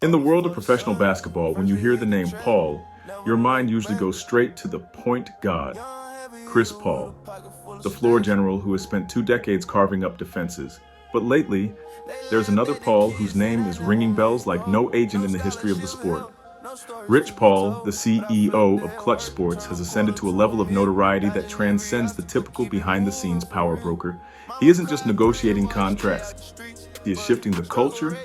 In the world of professional basketball, when you hear the name Paul, your mind usually goes straight to the point god, Chris Paul, the floor general who has spent 2 decades carving up defenses. But lately, there's another Paul whose name is ringing bells like no agent in the history of the sport. Rich Paul, the CEO of Klutch Sports, has ascended to a level of notoriety that transcends the typical behind-the-scenes power broker. He isn't just negotiating contracts, he is shifting the culture.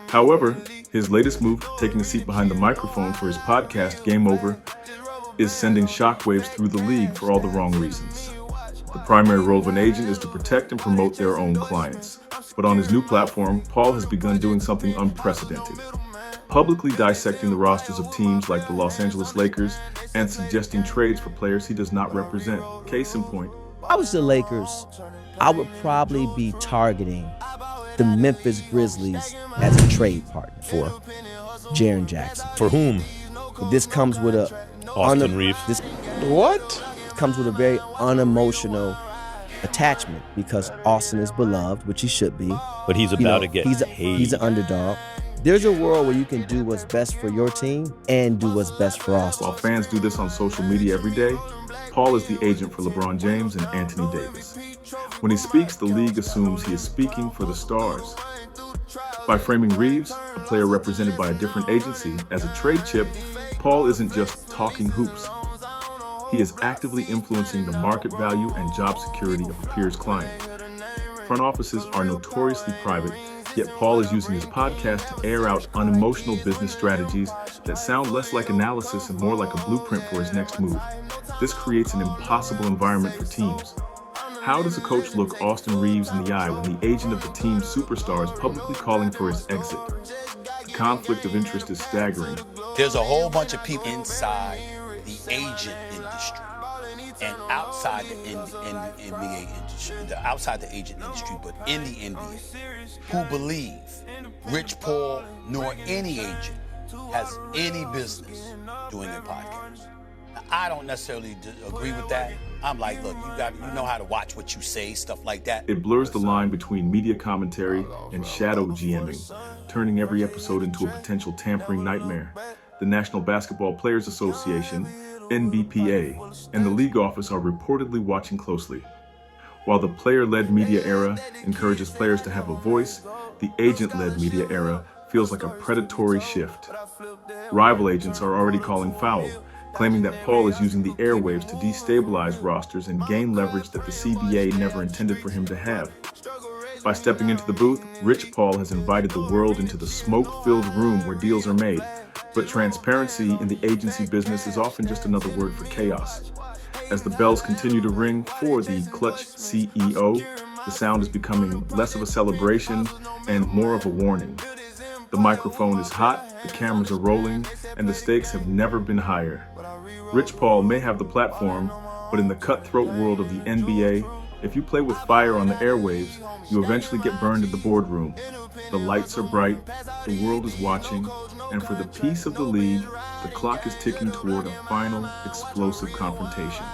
However, his latest move, taking a seat behind the microphone for his podcast, Game Over, is sending shockwaves through the league for all the wrong reasons. The primary role of an agent is to protect and promote their own clients. But on his new platform, Paul has begun doing something unprecedented, publicly dissecting the rosters of teams like the Los Angeles Lakers and suggesting trades for players he does not represent. Case in point. If I was the Lakers, I would probably be targeting the Memphis Grizzlies as a trade partner for Jaren Jackson. For whom? This comes with a Austin Reaves. This What? comes with a very unemotional attachment because Austin is beloved, which he should be. But he's about to get paid. He's an underdog. There's a world where you can do what's best for your team and do what's best for Austin. While fans do this on social media every day, Paul is the agent for LeBron James and Anthony Davis. When he speaks, the league assumes he is speaking for the stars. By framing Reaves, a player represented by a different agency, as a trade chip, Paul isn't just talking hoops. He is actively influencing the market value and job security of a peer's client. Front offices are notoriously private, yet Paul is using his podcast to air out unemotional business strategies that sound less like analysis and more like a blueprint for his next move. This creates an impossible environment for teams. How does a coach look Austin Reaves in the eye when the agent of the team's superstar is publicly calling for his exit? The conflict of interest is staggering. There's a whole bunch of people inside the agent industry and outside the NBA industry, outside the agent industry, but in the NBA, who believe Rich Paul nor any agent has any business doing a podcast. Now, I don't necessarily agree with that. I'm like, look, you know how to watch what you say, stuff like that. It blurs the line between media commentary and shadow GMing, turning every episode into a potential tampering nightmare. The National Basketball Players Association, NBPA, and the league office are reportedly watching closely. While the player-led media era encourages players to have a voice, the agent-led media era feels like a predatory shift. Rival agents are already calling foul, claiming that Paul is using the airwaves to destabilize rosters and gain leverage that the CBA never intended for him to have. By stepping into the booth, Rich Paul has invited the world into the smoke-filled room where deals are made. But transparency in the agency business is often just another word for chaos. As the bells continue to ring for the Klutch CEO, the sound is becoming less of a celebration and more of a warning. The microphone is hot, the cameras are rolling, and the stakes have never been higher. Rich Paul may have the platform, but in the cutthroat world of the NBA, if you play with fire on the airwaves, you eventually get burned in the boardroom. The lights are bright, the world is watching, and for the peace of the league, the clock is ticking toward a final, explosive confrontation.